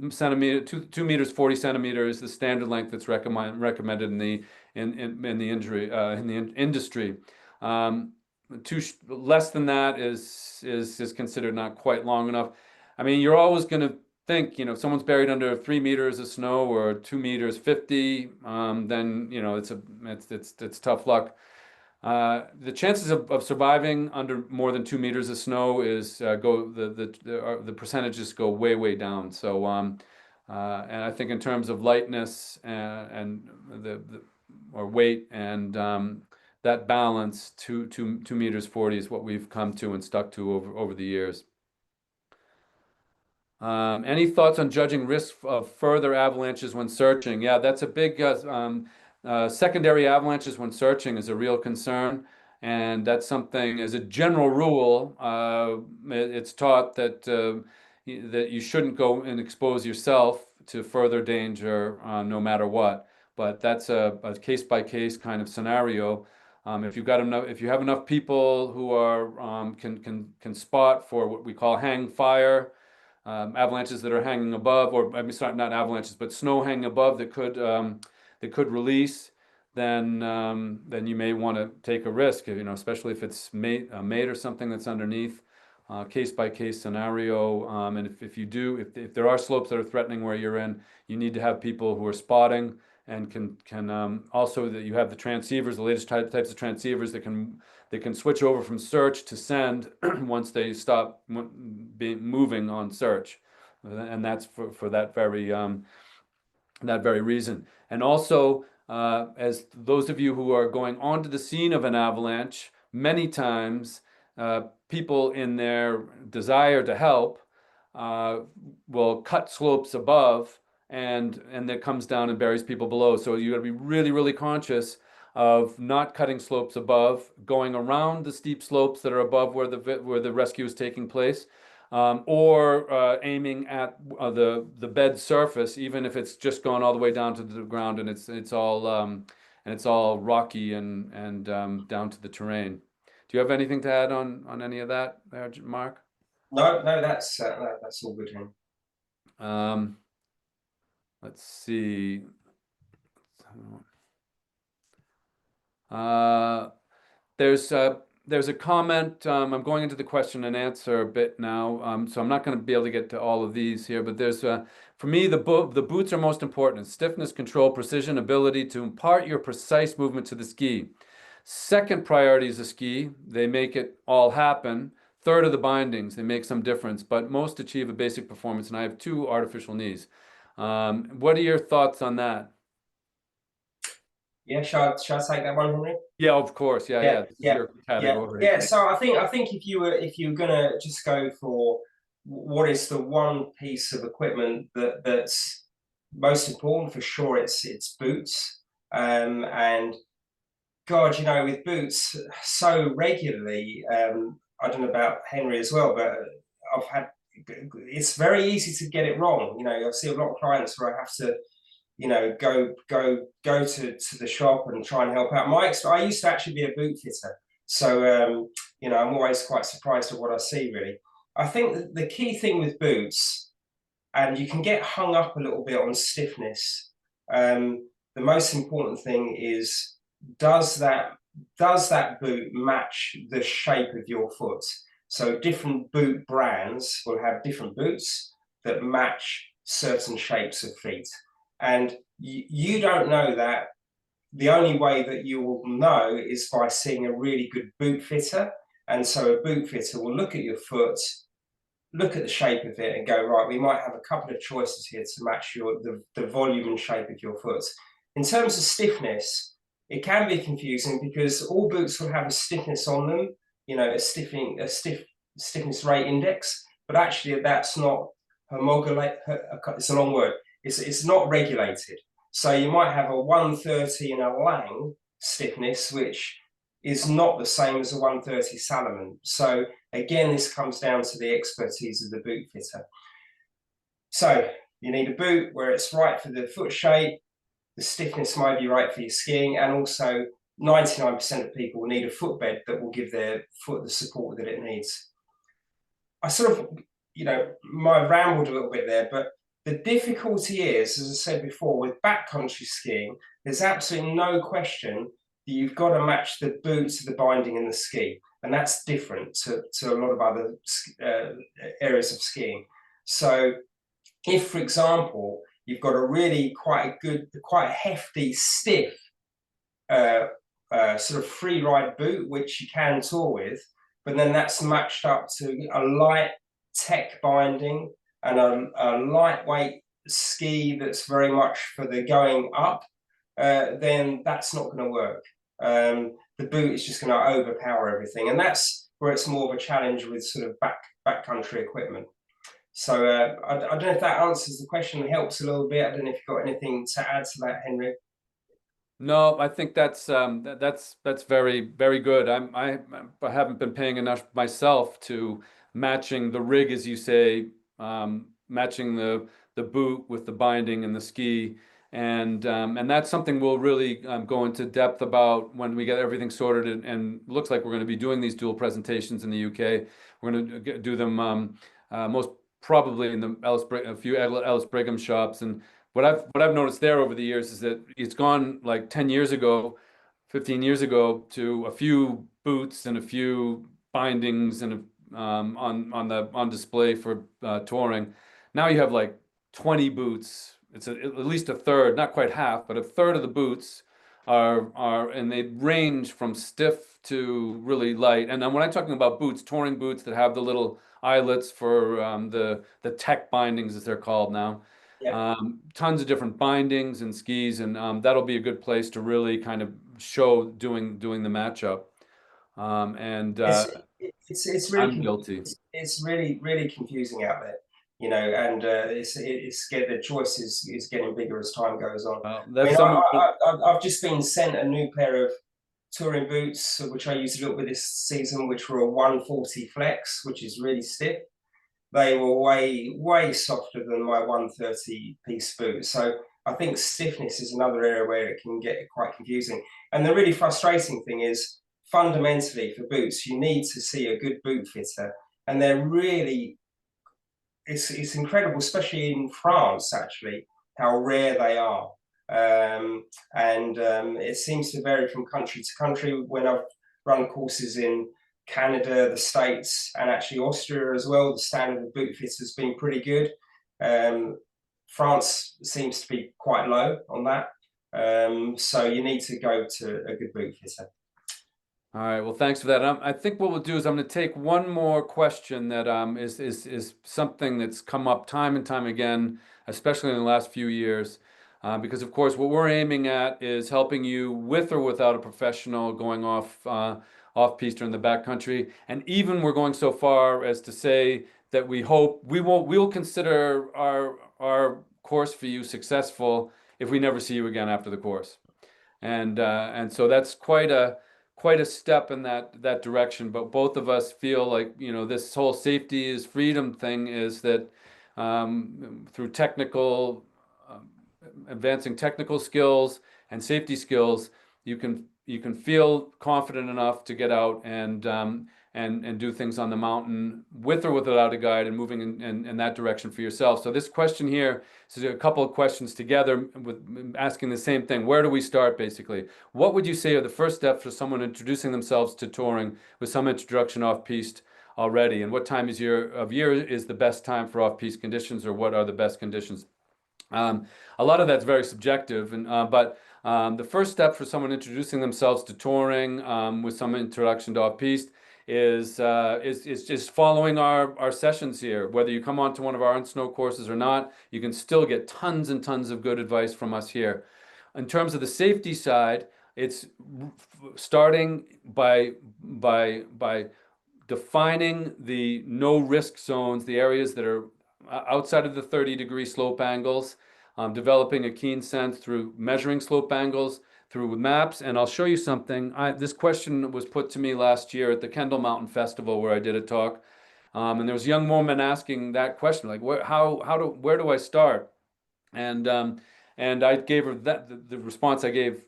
meters 40 centimeters is the standard length that's recommended in the industry. Less than that is considered not quite long enough. I mean, you're always going to think, if someone's buried under 3 meters of snow or 2 meters 50, then it's tough luck. The chances of surviving under more than 2 meters of snow the percentages go way down. So and I think in terms of lightness and or weight and that balance, 2 meters 40 is what we've come to and stuck to over the years. Any thoughts on judging risk of further avalanches when searching? Yeah, that's a big secondary avalanches when searching is a real concern, and that's something, as a general rule, it's taught that you shouldn't go and expose yourself to further danger no matter what. But that's a case-by-case kind of scenario. If you've got enough, if you have enough people who are can spot for what we call hang fire, avalanches that are hanging above, or I mean, sorry, not avalanches, but snow hanging above that could release, then you may want to take a risk, you know, especially if it's a mate or something that's underneath. Case by case scenario, and if there are slopes that are threatening where you're in, you need to have people who are spotting and can also that you have the transceivers, the latest types of transceivers that can switch over from search to send once they stop moving on search, and that's for that very reason. And also, as those of you who are going onto the scene of an avalanche, many times people in their desire to help will cut slopes above, and that comes down and buries people below. So you got to be really, really conscious of not cutting slopes above, going around the steep slopes that are above where the rescue is taking place, or aiming at the bed surface, even if it's just gone all the way down to the ground and it's all rocky and down to the terrain. Do you have anything to add on any of that, Mark? No, that's all good. Let's see. There's a comment. I'm going into the question and answer bit now, so I'm not going to be able to get to all of these here. But there's, for me, the boots are most important. Stiffness, control, precision, ability to impart your precise movement to the ski. Second priority is the ski. They make it all happen. Third are the bindings. They make some difference, but most achieve a basic performance. And I have 2 artificial knees. What are your thoughts on that? Yeah, shall I take that one, Henry? Yeah, of course. Yeah. This is your category. Yeah. So I think if you're gonna just go for what is the one piece of equipment that's most important, for sure, it's boots. And God, you know, with boots so regularly, I don't know about Henry as well, but it's very easy to get it wrong. You know, I see a lot of clients where I have to, you know, go to the shop and try and help out. I used to actually be a boot fitter, so you know, I'm always quite surprised at what I see. Really, I think the key thing with boots, and you can get hung up a little bit on stiffness. The most important thing is, does that boot match the shape of your foot? So different boot brands will have different boots that match certain shapes of feet. And you don't know that. The only way that you will know is by seeing a really good boot fitter. And so a boot fitter will look at your foot, look at the shape of it and go, right, we might have a couple of choices here to match the volume and shape of your foot. In terms of stiffness, it can be confusing because all boots will have a stiffness on them, you know, a stiffness rate index, but actually that's not it's a long word. It's not regulated. So you might have a 130 in a Lang stiffness, which is not the same as a 130 Salomon. So again, this comes down to the expertise of the boot fitter. So you need a boot where it's right for the foot shape, the stiffness might be right for your skiing, and also 99% of people need a footbed that will give their foot the support that it needs. I sort of, you know, might have rambled a little bit there, but the difficulty is, as I said before, with backcountry skiing, there's absolutely no question that you've got to match the boot to the binding and the ski. And that's different to a lot of other areas of skiing. So if, for example, you've got a really quite hefty, stiff sort of Freeride boot, which you can tour with, but then that's matched up to a light tech binding and a lightweight ski that's very much for the going up, then that's not going to work. The boot is just going to overpower everything, and that's where it's more of a challenge with sort of backcountry equipment. So I don't know if that answers the question, it helps a little bit. I don't know if you've got anything to add to that, Henry. No, I think that's very, very good. I haven't been paying enough myself to matching the rig, as you say, matching the the boot with the binding and the ski. And that's something we'll really go into depth about when we get everything sorted. And looks like we're going to be doing these dual presentations in the UK. We're going to do them most probably in a few Ellis Brigham shops. And what I've noticed there over the years is that it's gone like 10 years ago, 15 years ago, to a few boots and a few bindings and on display for touring. Now you have like 20 boots. It's at least a third, not quite half, but a third of the boots are and they range from stiff to really light. And then when I'm talking about boots, touring boots that have the little eyelets for the tech bindings, as they're called now. Yeah. Tons of different bindings and skis, and that'll be a good place to really kind of show doing the matchup. And It's really I'm guilty. it's really confusing out there, you know, and the choice is getting bigger as time goes on. I That's mean, some. I've just been sent a new pair of touring boots, which I used a little bit this season, which were a 140 flex, which is really stiff. They were way softer than my 130 piece boot. So I think stiffness is another area where it can get quite confusing. And the really frustrating thing is, fundamentally for boots, you need to see a good boot fitter, and they're really it's incredible, especially in France, actually, how rare they are. It seems to vary from country to country. When I've run courses in Canada, the States, and actually Austria as well, the standard of boot fit has been pretty good. France seems to be quite low on that. So you need to go to a good boot fitter. All right. Well, thanks for that. I think what we'll do is I'm going to take one more question that is something that's come up time and time again, especially in the last few years, because of course what we're aiming at is helping you with or without a professional going off-piste or in the backcountry, and even we're going so far as to say that we hope we'll consider our course for you successful if we never see you again after the course, and so that's quite a step in that direction. But both of us feel like, this whole safety is freedom thing is that through advancing technical skills and safety skills, you can feel confident enough to get out and do things on the mountain with or without a guide, and moving in that direction for yourself. So this question here is a couple of questions together with asking the same thing. Where do we start, basically? What would you say are the first steps for someone introducing themselves to touring with some introduction off-piste already? And what time of year is the best time for off-piste conditions, or what are the best conditions? A lot of that's very subjective, but the first step for someone introducing themselves to touring with some introduction to off-piste is just following our sessions here. Whether you come onto one of our snow courses or not, you can still get tons and tons of good advice from us here. In terms of the safety side, it's starting by defining the no risk zones, the areas that are outside of the 30-degree slope angles, developing a keen sense through measuring slope angles, through maps. And I'll show you something. This question was put to me last year at the Kendall Mountain Festival, where I did a talk. And there was a young woman asking that question, like, where do I start? And I gave her the response I gave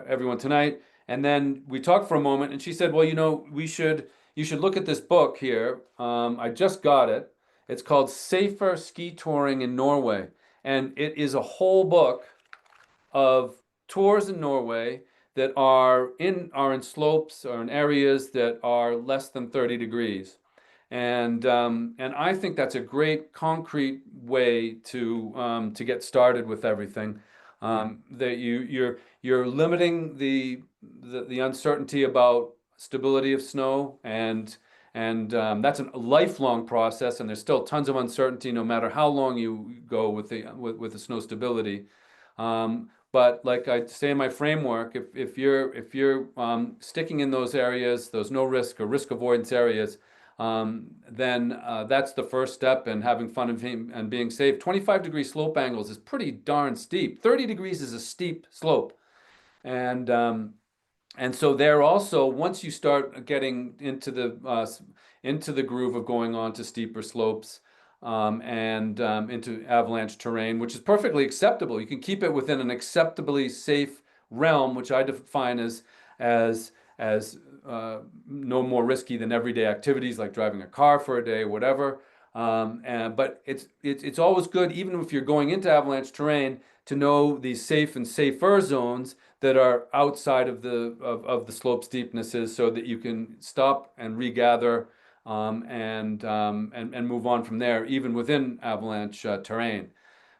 everyone tonight. And then we talked for a moment, and she said, well, you should look at this book here. I just got it. It's called Safer Ski Touring in Norway. And it is a whole book of tours in Norway that are in slopes or in areas that are less than 30 degrees. And I think that's a great concrete way to get started with everything. That you're limiting the uncertainty about stability of snow, and that's a lifelong process, and there's still tons of uncertainty no matter how long you go with the snow stability. But like I say in my framework, if you're sticking in those areas, those no risk or risk avoidance areas, then that's the first step in having fun and being safe. 25-degree slope angles is pretty darn steep. 30 degrees is a steep slope, and so there also, once you start getting into the groove of going on to steeper slopes, and into avalanche terrain, which is perfectly acceptable. You can keep it within an acceptably safe realm, which I define as no more risky than everyday activities like driving a car for a day, whatever. But it's always good, even if you're going into avalanche terrain, to know these safe and safer zones that are outside of the slope steepnesses, so that you can stop and regather, and move on from there, even within avalanche terrain.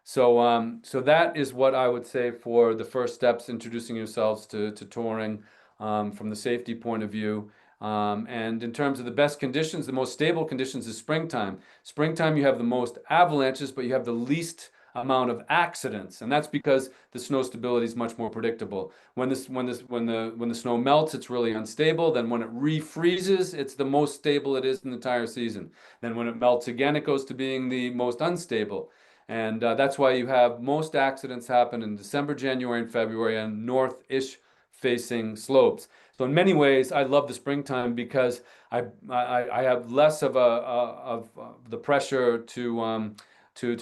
So that is what I would say for the first steps, introducing yourselves to touring from the safety point of view. And in terms of the best conditions, the most stable conditions is springtime. Springtime, you have the most avalanches, but you have the least amount of accidents, and that's because the snow stability is much more predictable. When the snow melts, it's really unstable. Then when it refreezes, it's the most stable it is in the entire season. Then when it melts again, it goes to being the most unstable. And that's why you have most accidents happen in December, January, and February on north-ish facing slopes. So in many ways, I love the springtime because I have less of the pressure to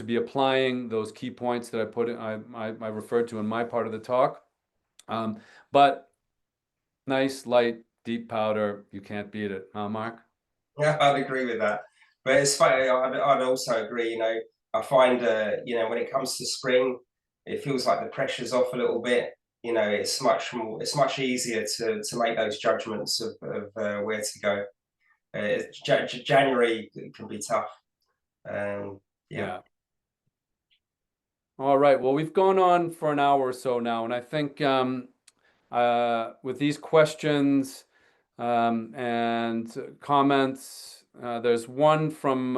be applying those key points that I referred to in my part of the talk. But nice, light, deep powder, you can't beat it, huh, Mark? Yeah, I'd agree with that. But it's funny, I'd also agree, I find, when it comes to spring, it feels like the pressure's off a little bit. It's much easier to make those judgments of where to go. January can be tough. Yeah. Yeah. All right. Well, we've gone on for an hour or so now, and I think with these questions and comments, there's one from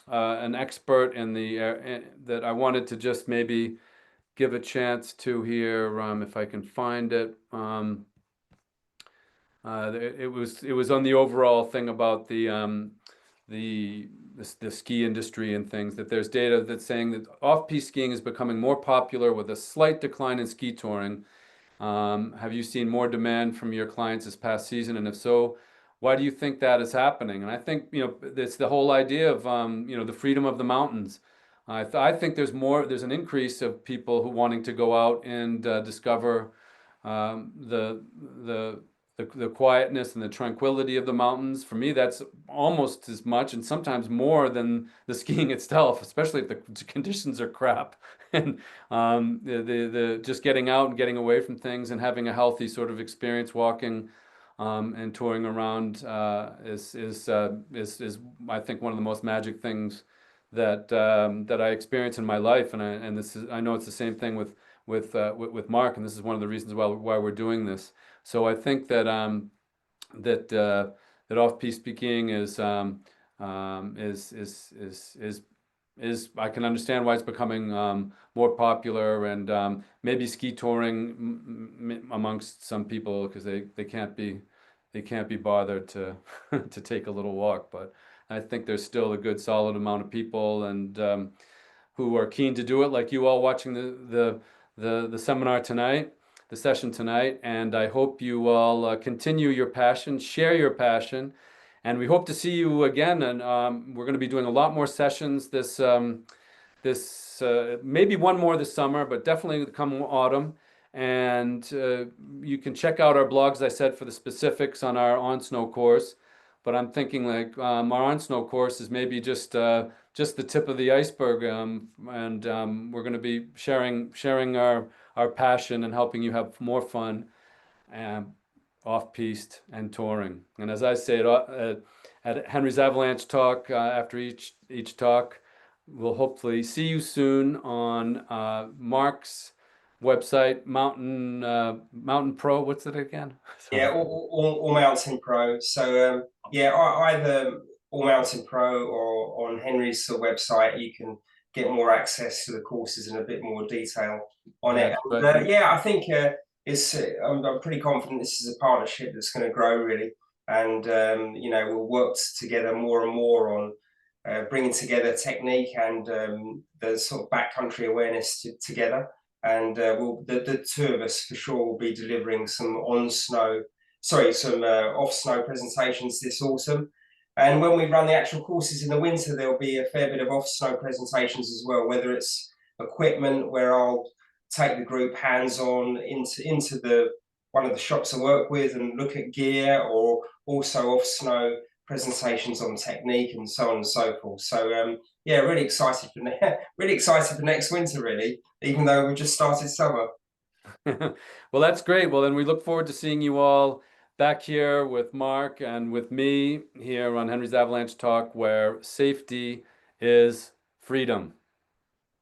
an expert in the that I wanted to just maybe give a chance to here, if I can find it. It was on the overall thing about the ski industry and things, that there's data that's saying that off-piste skiing is becoming more popular with a slight decline in ski touring. Have you seen more demand from your clients this past season? And if so, why do you think that is happening? And I think, it's the whole idea of, the freedom of the mountains. I think there's an increase of people who wanting to go out and discover the quietness and the tranquility of the mountains. For me, that's almost as much and sometimes more than the skiing itself, especially if the conditions are crap. And the just getting out and getting away from things and having a healthy sort of experience walking and touring around is I think one of the most magic things that I experience in my life. And I know it's the same thing with Mark, and this is one of the reasons why we're doing this. So I think that that off-piste skiing is I can understand why it's becoming more popular, and maybe ski touring amongst some people, because they can't be bothered to to take a little walk. But I think there's still a good solid amount of people and who are keen to do it, like you all watching the seminar tonight, the session tonight. And I hope you all continue your passion, share your passion, and we hope to see you again. And we're going to be doing a lot more sessions this maybe one more this summer, but definitely come autumn. And you can check out our blogs, as I said, for the specifics on our on snow course. But I'm thinking like our on snow course is maybe just the tip of the iceberg, and we're going to be sharing our passion and helping you have more fun off-piste and touring. And as I say at Henry's Avalanche talk, after each talk, we'll hopefully see you soon on Mark's website, Mountain Pro. What's it again? Sorry. Yeah, all Mountain Pro. So yeah, either All Mountain Pro or on Henry's website, you can get more access to the courses in a bit more detail on it. And, yeah, I think I'm pretty confident this is a partnership that's going to grow really, and we'll work together more and more on bringing together technique and the sort of backcountry awareness together. And the two of us for sure will be delivering some off-snow presentations this autumn. And when we run the actual courses in the winter, there'll be a fair bit of off-snow presentations as well, whether it's equipment where I'll take the group hands-on into the one of the shops I work with and look at gear, or also off-snow presentations on technique and so on and so forth. So yeah, really excited for really excited for next winter, really, even though we've just started summer. Well, that's great. Well, then we look forward to seeing you all back here with Mark and with me here on Henry's Avalanche Talk, where safety is freedom.